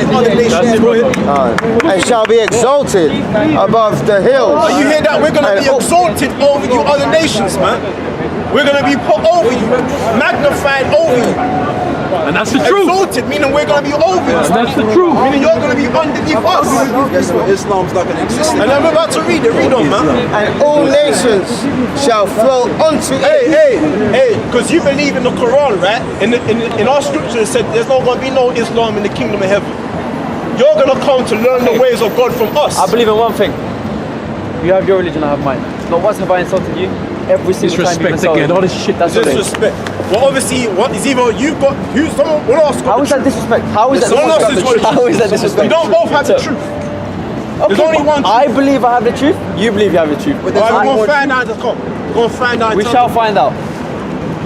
you other nations. Go ahead. And shall be exalted above the hills. Oh, you hear that? We're going to be exalted over you other nations, man. We're going to be put over you, magnified over you. And that's the truth. Exalted, meaning we're going to be over you. And that's the truth. Meaning you're going to be underneath us. Guess what? Islam's not going to exist. And I'm about to read it. Read on, man. And all nations shall flow unto it. Hey, because you believe in the Quran, right? In our scripture it said there's not going to be no Islam in the kingdom of heaven. You're going to come to learn the ways of God from us. I believe in one thing. You have your religion, I have mine. Not once have I insulted you. Every single time you've insulted again, all this shit. That's disrespect. Well, obviously, what is either you've got someone will ask. How is that disrespect? How is that disrespect? How is that disrespect? We don't both have the truth. Okay, There's only one truth. I believe I have the truth. You believe you have the truth. We're going to find out. We're going to find out. We shall find out.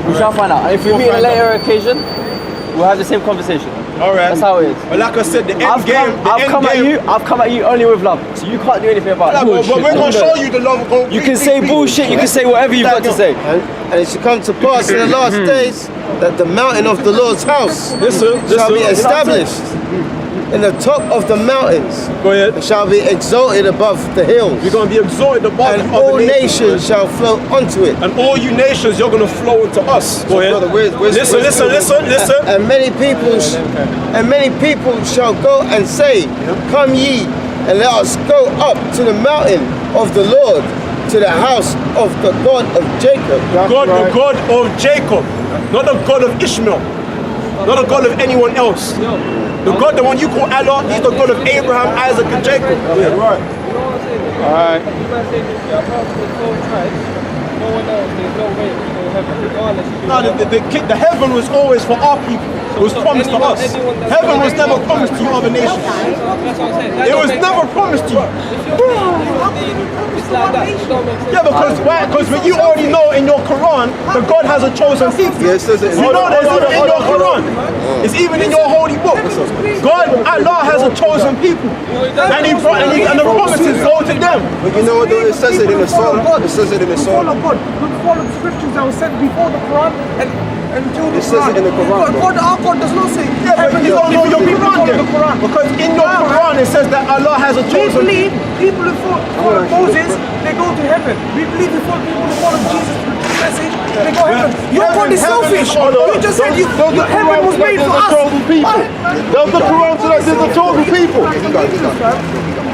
We shall find out. And if we meet on a later occasion, we'll have the same conversation. All right. That's how it is. But like I said, I've come at you only with love, so you can't do anything about it. But we're going to show you the love. You can say bullshit. You can say whatever you've got to say. And it shall come to pass in the last days that the mountain of the Lord's house shall be established in the top of the mountains. Go ahead. It shall be exalted above the hills. You're going to be exalted above and all nations shall flow unto it. And all you nations, you're going to flow into us. Go ahead. Listen. And many people shall go and say, come ye, and let us go up to the mountain of the Lord, to the house of the God of Jacob. The God of Jacob, not the God of Ishmael, not the God of anyone else. The God, the one you call Allah, he's the God of Abraham, Isaac, and Jacob. Yeah, right. Alright. No one else, there's no way we go to heaven, regardless. No, the heaven was always for our people. It was promised to us. Heaven was never promised to you other nations. It was never promised to you. Yeah, because when you already know in your Quran that God has a chosen people. Yeah, it says it. You know that in your Quran. It's even in your holy book. God, Allah has a chosen people. And the promises go to them. But you know what though? It says it in the Psalm. It says it in the Psalm. Look for the scriptures that were sent before the Quran and until the Quran. It says it in the Quran. Our God does not say but you don't know your Quran. Because in your Quran it says that Allah has a chosen people. People who follow Moses, they go to heaven. We believe before people who follow Jesus message, they go to heaven. Your God is selfish. You just said your heaven was made for us. Does the Quran say that there's a chosen people?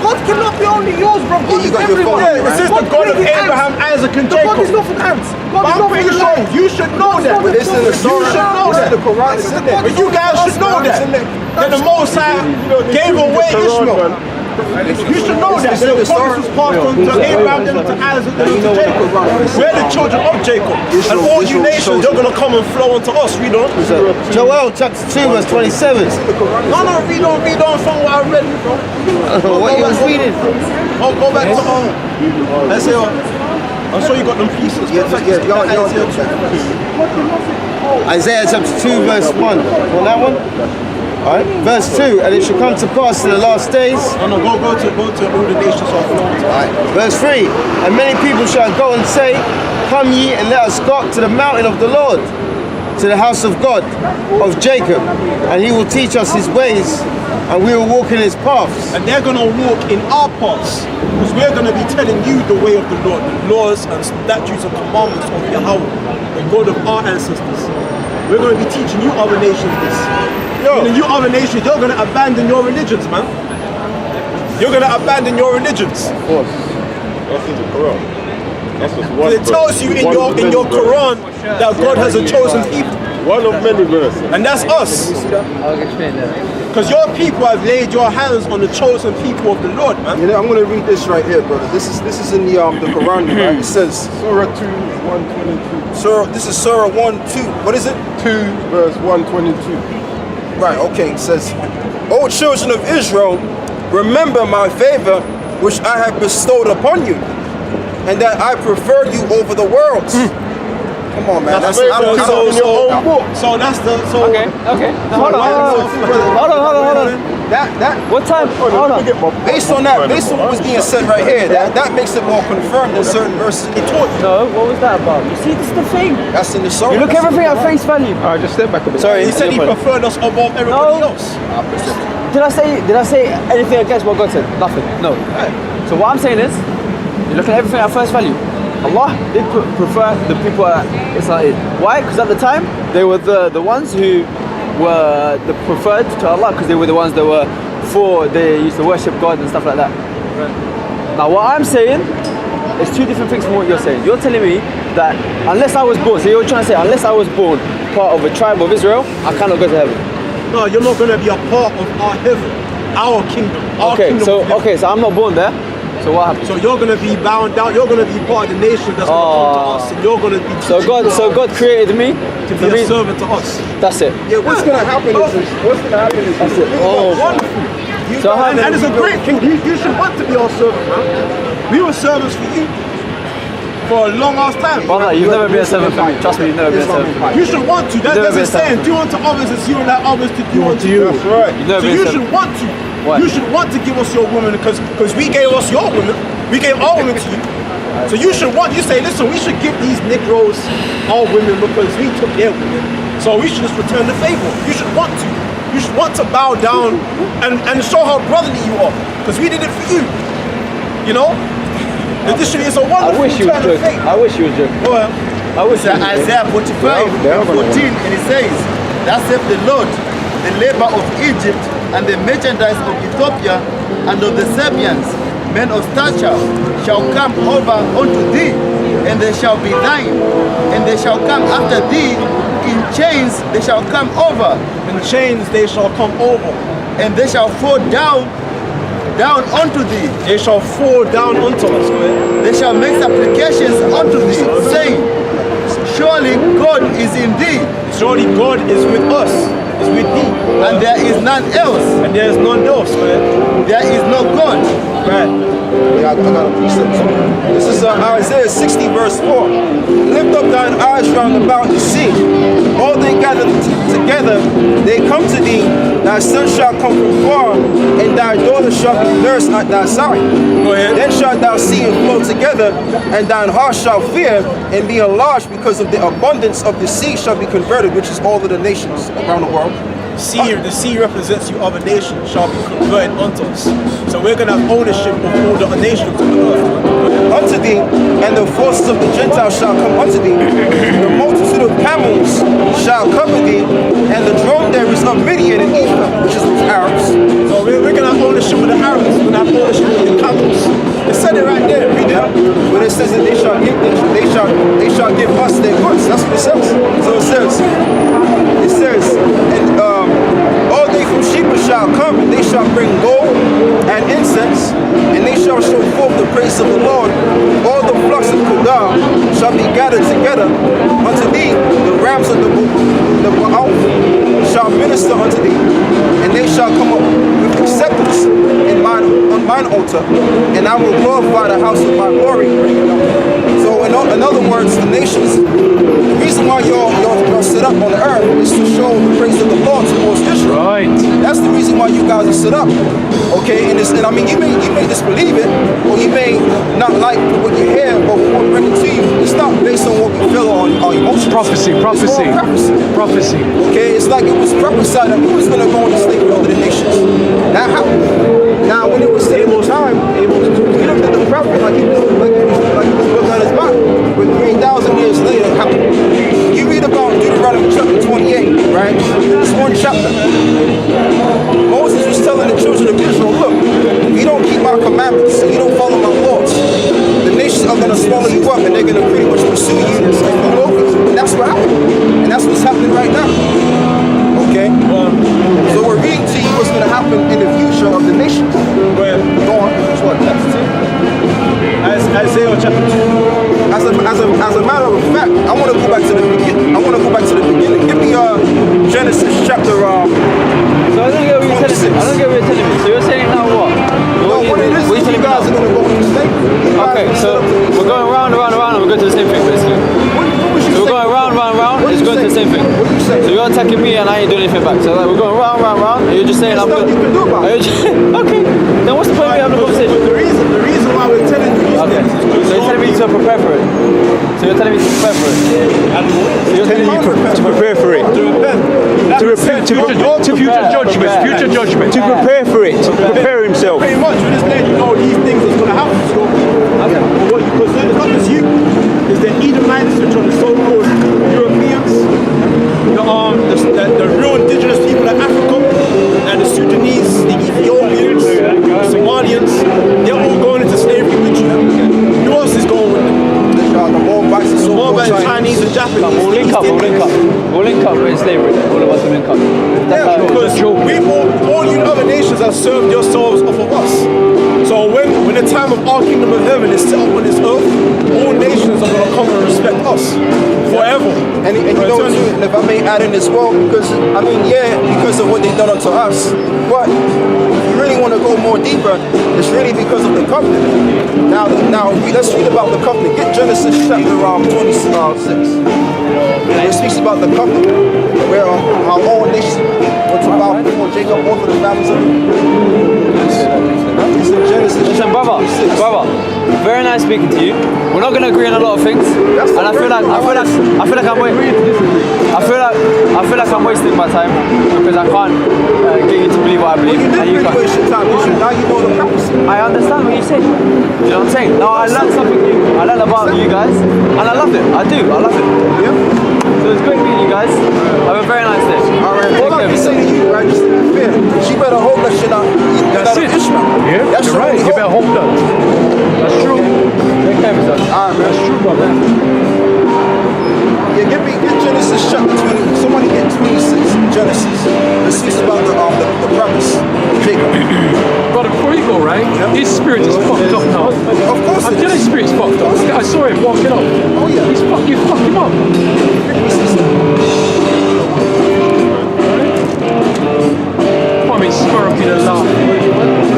God cannot be only yours, bro. God is everywhere. Yeah, it says the God of Abraham, Isaac, and Jacob. God is not for ants. God is I'm not for pretty sure you should know that. It's in the You should know that. The Quran is in there. But you guys should know that the Most High gave away Ishmael. You should know that the promise was passed on to Abraham, then to Isaac, then to Jacob. We're the children of Jacob. And all you nations, you're going to come and flow unto us. Read on. Joel chapter 2 verse 27. No, read on from what I read. What you was reading? Oh, go back to let's say, I'm sure you got them pieces. Isaiah chapter 2 verse 1. On that one? Alright, verse 2, and it shall come to pass in the last days. No, go to all the nations of the world. Alright, verse 3, and many people shall go and say, come ye and let us go up to the mountain of the Lord, to the house of God, of Jacob, and he will teach us his ways, and we will walk in his paths. And they're going to walk in our paths, because we're going to be telling you the way of the Lord, the laws and statutes and commandments of Yahweh, the God of our ancestors. We're going to be teaching you other nations this. And you other nations, you're going to abandon your religions, man. You're going to abandon your religions. Of course. That's in the Quran. That's just one It tells you in your Quran that God has a chosen people. One of many verses. And that's us. I'll explain that. Because your people have laid your hands on the chosen people of the Lord, man. You know, I'm going to read this right here, brother. This is in the Quran, right? It says Surah 2, 122. Surah, this is Surah 1, 2. What is it? 2 verse 122. Right, okay, it says, O children of Israel, remember my favor which I have bestowed upon you, and that I preferred you over the worlds. Come on, man. That's in your own book. So that's the Okay. Hold on. What time? Hold on. Based on what was being said right here, that makes it more confirmed than certain verses he taught you. No, what was that about? You see, this is the thing. That's in the Surah. You look everything at face value. Alright, just step back a bit. Sorry, he said he preferred us above everybody else. Did I say anything against what God said? Nothing. No. So what I'm saying is, you look at everything at first value. Allah did prefer the people at Israel. Why? Because at the time they were the ones who were the preferred to Allah, because they were the ones that were they used to worship God and stuff like that. Now what I'm saying is two different things from what you're saying. You're telling me that unless I was born, so you're trying to say unless I was born part of a tribe of Israel, I cannot go to heaven. No, you're not going to be a part of our heaven, our kingdom. So I'm not born there. So what happens? So you're going to be bound down. You're going to be part of the nation that's going to come to us, and you're going to be. So God created me to be a servant to us. That's it. Yeah, what's going to happen is That's it. Wonderful. And it's a great thing. You should want to be our servant, man. We were servants for you for a long ass time. Brother, you've never been a servant for me. Trust me, you've never been a servant for me. You should want to. There's a saying, do unto others as you allow others to do unto you. That's right. So you should want to. Why? You should want to give us your women because we gave us your women. We gave our women to you. So you should want, you say, listen, we should give these Negroes our women because we took their women. So we should just return the favor. You should want to. You should want to bow down and show how brotherly you are. Because we did it for you. You know? This is a wonderful turn of fate. I wish you was joking. Well, I wish you was joking. Isaiah 45:14, and it says, "Thus saith the Lord, the labor of Egypt and the merchandise of Ethiopia and of the Sabians, men of stature, shall come over unto thee, and they shall be thine, and they shall come after thee, in chains they shall come over, in chains they shall come over, and they shall fall down unto thee. They shall fall down unto us, man. They shall make supplications unto thee, saying, surely God is in thee. Surely God is with us, is with thee. And there is none else. And there is none else, man. There is no God. Right. Yeah, I got a precept. This is Isaiah 60 verse 4. Lift up thine eyes round about the sea. All they gather together, they come to thee. Thy son shall come from far, and thy daughter shall be nursed at thy side. Go ahead. Then shalt thou see and flow together, and thine heart shall fear and be enlarged, because of the abundance of the sea shall be converted, which is all of the nations around the world. The sea represents you other nations shall be converted unto us. So we're going to have ownership of all the other nations on the earth. Unto thee, and the forces of the Gentiles shall come unto thee. The multitude of camels shall cover thee, and the dromedaries of Midian and Ephraim, which is the Arabs. So we're going to have ownership of the Arabs. We're going to have ownership of the camels. It said it right there. Read it. When it says that they shall give us their goods. That's what it says. So it says, and all they from Sheba shall come, and they shall bring gold and incense, and they shall show forth the praise of the Lord. All the flocks of Kedar shall be gathered together unto thee. The rams of the Baal shall minister unto thee, and they shall come up with acceptance on mine altar, and I will glorify the house of my glory. So in other words, the nations, the reason why you're set up on the earth is to show the praise of the Lord towards Israel. Right. That's the reason why you guys are set up. Okay, and I mean, you may disbelieve it, or you may not like what you hear, but what we bring it to you, it's not based on what we feel or our emotions. Prophecy. Okay, it's like it was prophesied that we was going to go into slavery over the nations. That happened. Now, when it was Abel's time, he looked at the prophet like he was looking at his back. But 3,000 years later, it happened. You read about Deuteronomy chapter 28, right? It's one chapter. Moses was telling the children of Israel, look, if you don't keep my commandments and you don't follow my laws, the nations are going to swallow you up and they're going to pretty much pursue you and rule over you. And that's what happened. And that's what's happening right now. Okay? So we're reading to you what's going to happen in the future of the nations. Go on. That's what? Isaiah chapter 2. As a matter of fact, I want to go back to the beginning. Give me Genesis chapter. So I don't get what you're telling me. So you're saying now what? What it is, you guys are going to go into the same thing. Okay, so we're going round and we're going to the same thing basically. So we're going round, it's going to the same thing. What are you saying? So you're attacking me and I ain't doing anything back. So like, we're going round, and you're just saying I'm nothing you can do about it. Okay, then what's the point of me having a conversation? The reason why we're telling you these Okay, things is so you're telling me to prepare for it. So you're telling me to prepare for it. to prepare for it. To prepare for it. To repent. To repent, to future judgment, future judgment. To prepare for it, to prepare himself. Pretty much, we're just letting you know these things that's going to happen to your people. But what you consider, it's not just you, it's the Edomites, which are the so-called Europeans, the real indigenous people of Africa, and the Sudanese, the Ethiopians, the Somalians, they're all going into slavery with you. Who else is going with them? The Moabites, the Moabites, Chinese and Japanese. We'll link up with slavery. All of us will link up. Yeah, because all you other nations have served yourselves off of us. So when the time of our kingdom of heaven is set up on this earth, all nations are going to come and respect us forever. And you know, too, if I may add in as well, because I mean, yeah, because of what they've done unto us, but if you really want to go more deeper, it's really because of the covenant. Now let's read about the covenant. Get Genesis chapter 26. It speaks about the covenant, where how all nations were to bow before Jacob, all of the families of it's in Genesis. Listen, brother, very nice speaking to you. We're not going to agree on a lot of things, and I feel like I'm wasting my time because I can't get you to believe what I believe. You didn't really waste your time. Now you know the prophecy. I understand what you say. You know what I'm saying? Now I learned something new. I learned about you guys, and I love it. I love it. Yeah. So it's great meeting you guys. Have a very nice day. All right. All I can say to you, right, just to be fair, she better hope that she not That's it. Ishmael. Yeah, That's you're right. You better hope that. That's true. Take care of yourself. All right, man. That's true, brother. Yeah, get Genesis chapter 20. Somebody get 26 Genesis. It speaks about the promise of Jacob. Brother, before you go, right? His spirit is fucked up now. Of course I'm it telling is. his spirit's fucked up. I saw him walking up. Oh yeah. You fucked him up. I mean, smirking and laughing.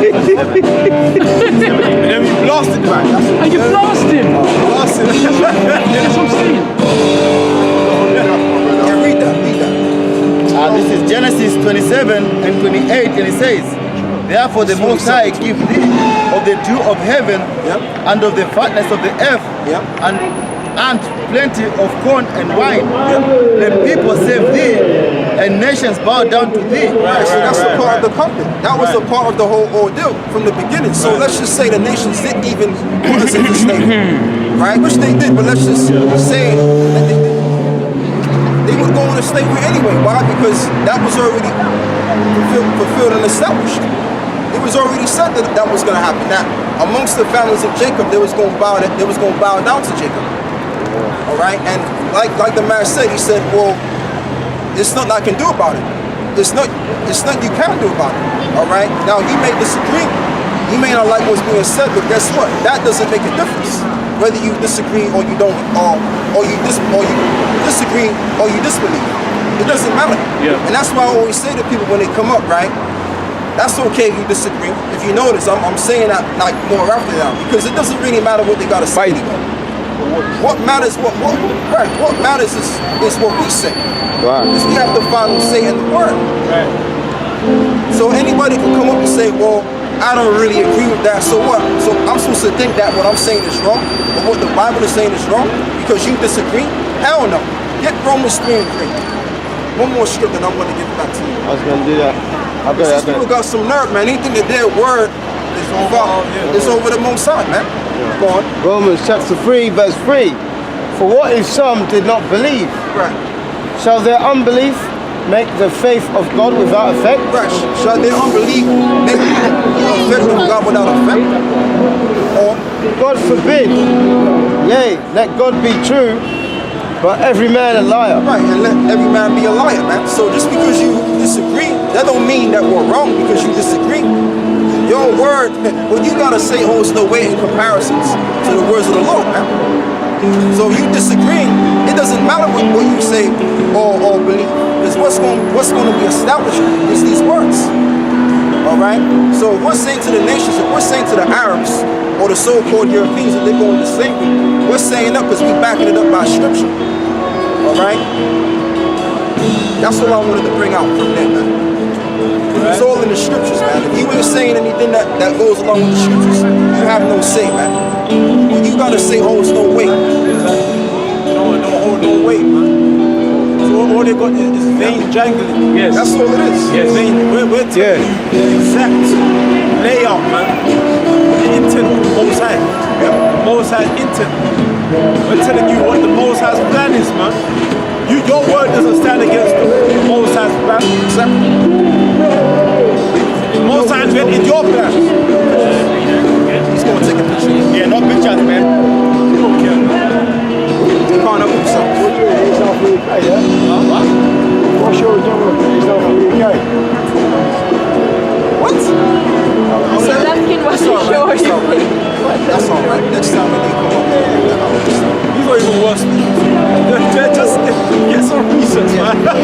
And then we blasted the man. And you blast him. Blasted. That's what I'm saying. Yeah, read that. This is Genesis 27 and 28, and it says, therefore the Most High give thee of the dew of heaven and of the fatness of the earth and plenty of corn and wine. Let people serve thee and nations bow down to thee. Right, so that's a part of the covenant. That was a part of the whole ordeal from the beginning. So let's just say the nations didn't even put us into slavery, right? Which they did, but let's just say that they would go into slavery anyway. Why? Because that was already fulfilled and established. It was already said that was going to happen. That amongst the families of Jacob, they was going to bow down to Jacob. All right, and like the man said, he said, well, there's nothing I can do about it. There's nothing you can do about it. All right, now you may disagree, you may not like what's being said, but guess what? That doesn't make a difference whether you disagree or you don't, or you disagree or you disbelieve. It doesn't matter. Yeah. And that's why I always say to people when they come up, right? That's okay if you disagree. If you notice, I'm saying that like more after now because it doesn't really matter what they gotta say anymore. What matters? What matters is what we say. Because we have the final say in the word. Right. So anybody can come up and say, well, I don't really agree with that. So what? So I'm supposed to think that what I'm saying is wrong, or what the Bible is saying is wrong because you disagree? Hell no. Get Romans 3 and 3. One more script and I'm going to give it back to you. I was going to do that. These people got some nerve, man. Anything that their word is over the Most High, man. Go on. Romans chapter 3 verse 3. For what if some did not believe? Right. Shall their unbelief make the faith of God without effect? Right. Shall their unbelief make the faith of God without effect? Or God forbid. Yea, let God be true, but every man a liar. right, and let every man be a liar, man. So just because you disagree, that don't mean that we're wrong because you disagree. Your word, what you gotta say holds no weight in comparisons to the words of the Lord, man. So if you disagree, it doesn't matter what you say or believe. Because what's going to be established is these words. Alright? So if we're saying to the nations, if we're saying to the Arabs or the so-called Europeans that they're going to slavery, we're saying that because we're backing it up by scripture. Alright? That's what I wanted to bring out from there, man. It's all in the scriptures, man. If you ain't saying anything that goes along with the scriptures, you have no say, man. What you gotta say holds no weight. Don't hold no weight, man. So all they got is vain jangling. Yes. That's all it is. Yes. Vain. We're telling you the exact layout, man. The intent of the Most High. The Most High's intent. We're telling you what the Most High's plan is, man. Your word doesn't stand against the Most High's plan. Exactly. The Most High invented your plan. He's gonna take a picture. Yeah, no pictures, man. He don't care. He can't help himself. He's not from UK, yeah? What's your genre? He's not from UK. What? Asking what That's all right. show That's all right. That's all right. Next time when they come up, He's not even worse than you. Just get some research, man. that's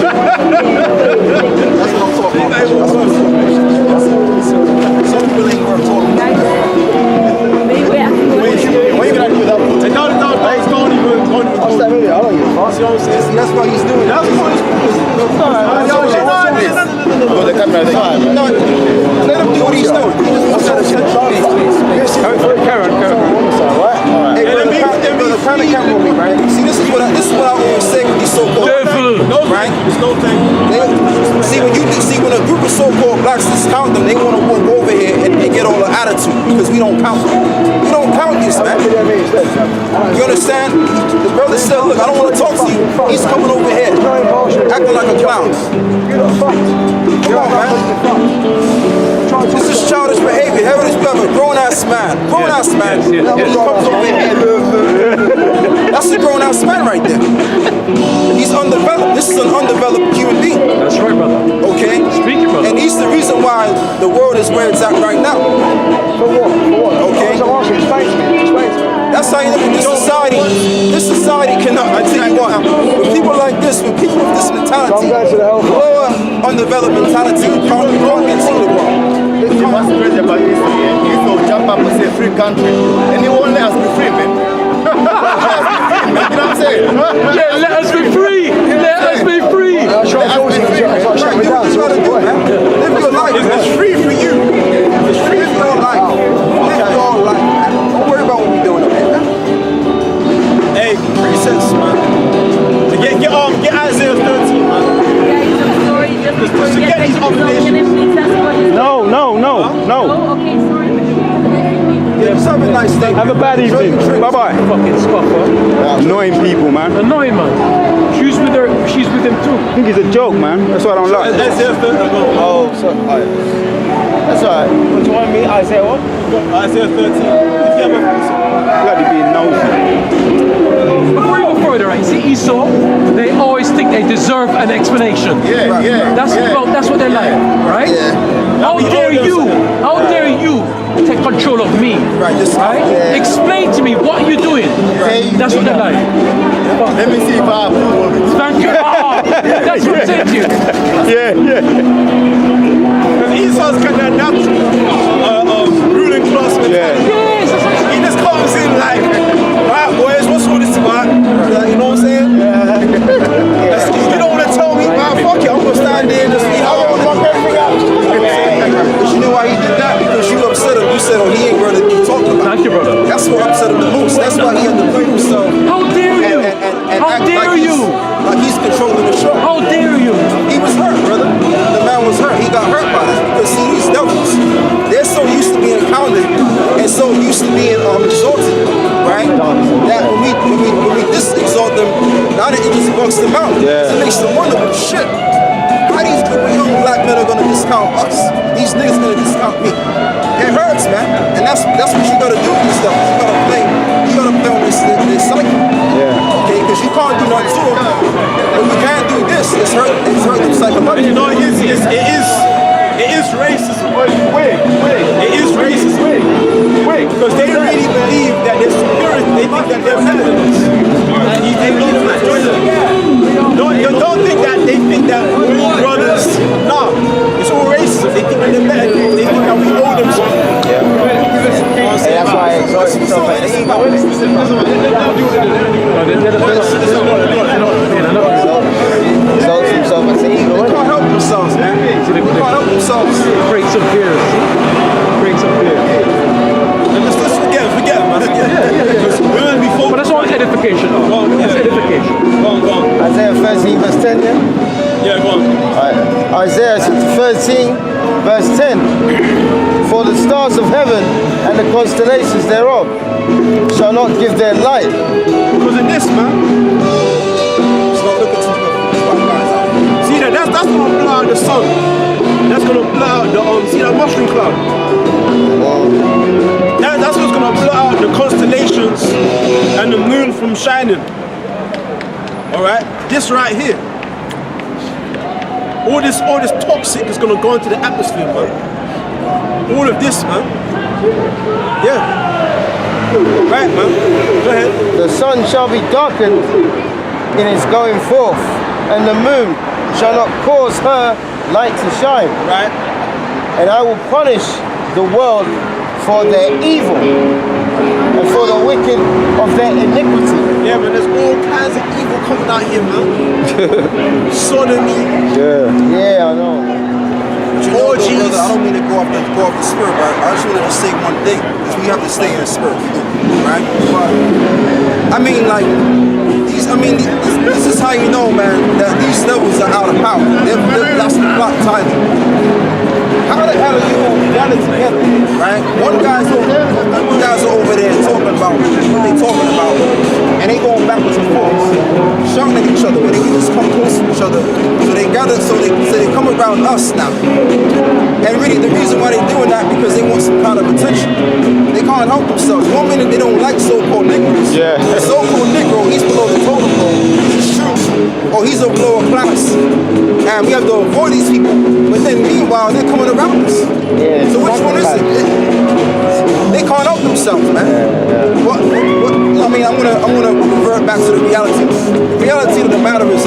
what I'm talking about. Some people ain't worth talking about. Maybe we have to go. What you gonna do with that photo? No, don't even. What's that movie? I don't give a fuck. See what I'm saying? See, that's why he's doing that. Oh, the camera, the camera. No, let him do what he's doing. He just wants to Karen. Hey, brother, kind of camera me, right? See, this is what I always say with these so-called right? There's no thing. When a group of so-called blacks discount them, they want to walk over here and get all the attitude because we don't count them. We don't count this, man. You understand? The brother said, look, I don't want to talk to you. He's coming over here, acting like a clown. Come on, man. This is childish behavior. Here it is, we have a grown-ass man. Grown-ass man. He comes over here. That's a grown-ass man right there. He's undeveloped. This is an undeveloped human being. That's right, brother. Okay? Speaking, brother. And he's the reason why the world is where it's at right now. For what? Okay? So I'm asking, explain to me. That's how you look at this society cannot, I tell you what, with people like this, with people with this mentality, I'm going to the hellfire. lower undeveloped mentality, you can't get to the world. You must spread about history. He's going to jump up and say free country. And he won't let us be free, man. You know what I'm saying? Yeah, let us be free. Let us be free. I'll try to Right, do what you gotta do, man. Live your life, man. It's free for you. It's free for your life. Live your life, man. Don't worry about what we're doing up here, man. Hey, presets, man. Get Isaiah 13, man. Guys, I'm sorry. Just before to we get get these back to the song, obligations. can I please ask what is No. Oh, okay, sorry. Yeah, just have a nice day. Have a bad evening. Bye-bye. Fucking scuffer. Annoying people, man. Annoying, man. She's with him too. I think it's a joke, man. That's what I don't like. Isaiah 13, Oh, so, that's alright. What do you want me? Isaiah what? Isaiah 13. If you have a Bloody being nosy. Before you go further, right? See Esau, they always think they deserve an explanation. Yeah. That's what they're like, right? How dare you take control of me? Right, just Explain to me what you're doing. That's what they're like. Let me see if I approve of it. Thank you. That's what I'm saying to you. Because Esau's kind of natural ruling class mentality. Yes, that's what I'm He just comes in like, right, boys, what's all this about? Like, you know what I'm saying? You don't want to tell me, man, fuck it, I'm going to stand there and just see how I fuck everything out. But you know why he did that? Because you upset him. You said, oh, he ain't worth it. You talking about. Thank you, brother. That's what upset him the most. That's why he had to prove himself. How dare you? And How act dare like you? Like he's controlling the show. How dare you? He was hurt, brother. The man was hurt. He got hurt by that. Because see, these devils, they're so used to being counted and so used to being exalted, right? That when we dis-exalt them, now that it just bucks them out. It makes them wonder, well, shit, how these group of young black men are gonna discount us? These niggas gonna discount me. It hurts, man. And that's what you gotta do with this stuff. You gotta play on this cycle. Okay, because you can't do nothing to them. But you can't do this. It's hurt them psychologically. You know, it is racism. It is racism. Because they really believe that they're superior. They think that they're better than us. And you think don't think that they think that we're all brothers. No, it's all racism. They think that they're better. They think that we owe them something. Hey, that's why I exalt himself at the ego. Exalt himself as the ego. They can't help themselves, man. They can't help themselves. Break some fears. Break some fears. Let's forget them, man. Because we're going to be focused. But that's all edification. That's edification. Go on. Isaiah 13 verse 10, yeah? the stars of heaven and the constellations thereof shall not give their light. Because of this, man. Start looking to the white guys out here. See that's gonna blow out the sun. That's gonna blow out the see that mushroom cloud. That's what's gonna blow out the constellations and the moon from shining. Alright? This right here. All this toxic is gonna go into the atmosphere, man. All of this, man. Yeah. Right, man. Go ahead. The sun shall be darkened in its going forth, and the moon shall not cause her light to shine. Right. And I will punish the world for their evil and for the wicked of their iniquity. Yeah, man, there's all kinds of evil coming out here, man. Sodomy. Yeah, I know. But you know, though, brother, I don't mean to go off the spirit, but I just wanted to say one thing, is we have to stay in the spirit, right? But I mean, like, this is how you know, man, that these devils are out of power. That's the plot title. How the hell are you all gathered together, right? One guy's over there talking about what they talking about, and they going backwards and forwards, shouting at each other when they can just come close to each other. So they gather, so they come around us now. And really, the reason why they're doing that because they want some kind of attention. They can't help themselves. One minute they don't like so-called Negroes. Yeah. The so-called Negro, he's below the totem pole. It's true. Or he's of lower class. And we have to avoid these people. But then meanwhile, they're coming around us. Yeah, So which one is it? They can't help themselves, man. What, I mean, I'm gonna revert back to the reality. The reality of the matter is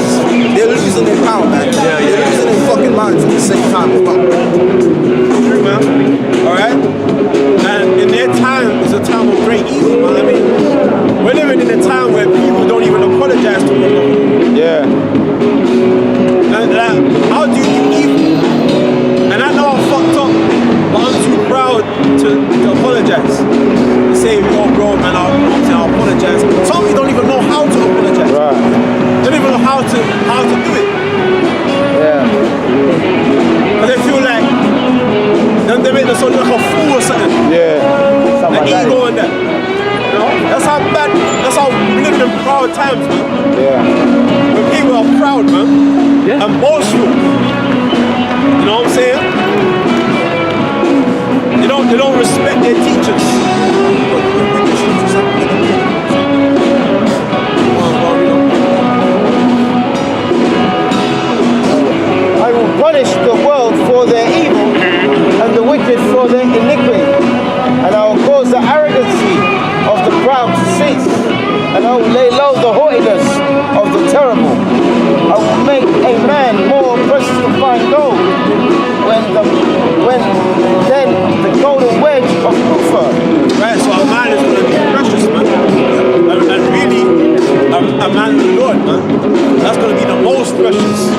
they're losing their power, man. They're losing their fucking minds at the same time as well. True, man. Alright? And in their time is a time of great evil, man. I mean, we're living in a time where people don't even apologize to one another. Yeah. And how do you do evil? And I know I'm fucked up, but I'm too proud to apologize. To say, oh bro, man, I'll apologize. Some people don't even know how to apologize. Right. They don't even know how to do it. Yeah. Because they feel like they make themselves look like a fool or something. Yeah. Something The like ego and that. You know? That's how we live in proud times, man. Yeah. When people are proud, man. Yeah. And boastful. You know what I'm saying? They don't respect their teachers. I will punish the world for their evil and the wicked for their iniquity. And I will cause the arrogancy of the proud to cease. And I will lay low the haughtiness of the terrible. I will make a man more precious to find gold when then the golden wedge of Kufa. Right, so a man is going to be precious, man. And really, a man of the Lord, man. That's going to be the most precious.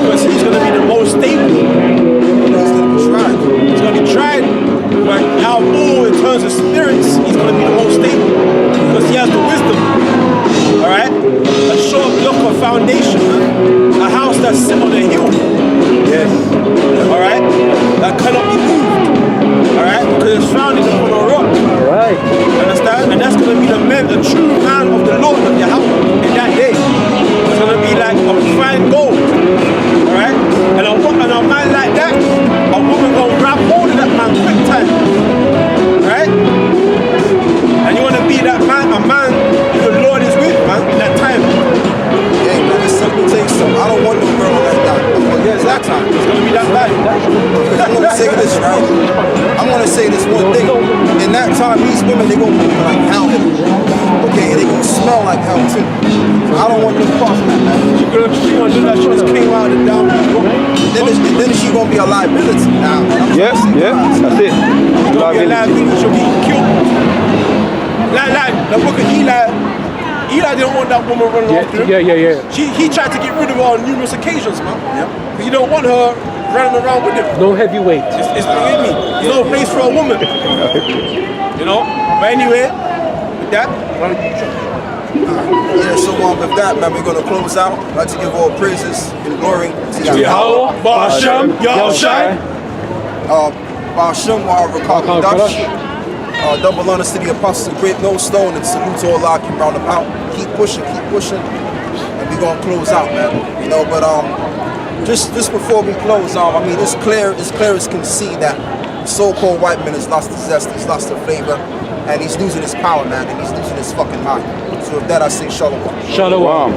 Because he's going to be the most stable. He's going to be tried. He's going to be tried. But out of all in terms of spirits, he's going to be the most stable. Because he has the wisdom. Alright? A short block of foundation, man. A house that's set on a hill. Yes. Alright? That cannot be moved. Alright? Because it's founded upon a rock. Alright. Understand? And that's going to be the true man of the Lord of Yahweh in that day. It's going to be like a fine gold. Alright? And a man like that, a woman going to grab hold of that man quick time. Right? And you want to be that man, a man the Lord is with, man, in that time. Hey, man, it's simple takes some. I don't want no girl like that. Yeah, it's that time. It's going to be that bad. Because I'm going to say this, right? I'm going to say this one thing. In that time, these women, they're going to move like hell. Okay, and they going to smell like hell, too. So I don't want them crossing that, man. She's going to do that. She just came out of the down. Then she's going to be a liability. Now, Yeah, that's it. She's going to be a liability. She'll be killed. Like, the book of Eli didn't want that woman running after him. Yeah. He tried to get rid of her on numerous occasions, man. Because he don't want her running around with him. No heavyweight. It's believe me. There's no place for a woman. You know? But anyway, with that, yeah, so with that, man, we're going to close out. I'd like to give all praises and glory to Yahweh, Ba'ashem, Yahushai. Ba'ashim wa Rakam double honors to the apostles of Great Millstone and salute to all our round about. Keep pushing, and we gonna close out, man. You know, but just before we close, I mean, it's clear as can see that the so-called white man has lost the zest, he's lost the flavor, and he's losing his power, man, and he's losing his fucking mind. So with that, I say shalom. Shalawam.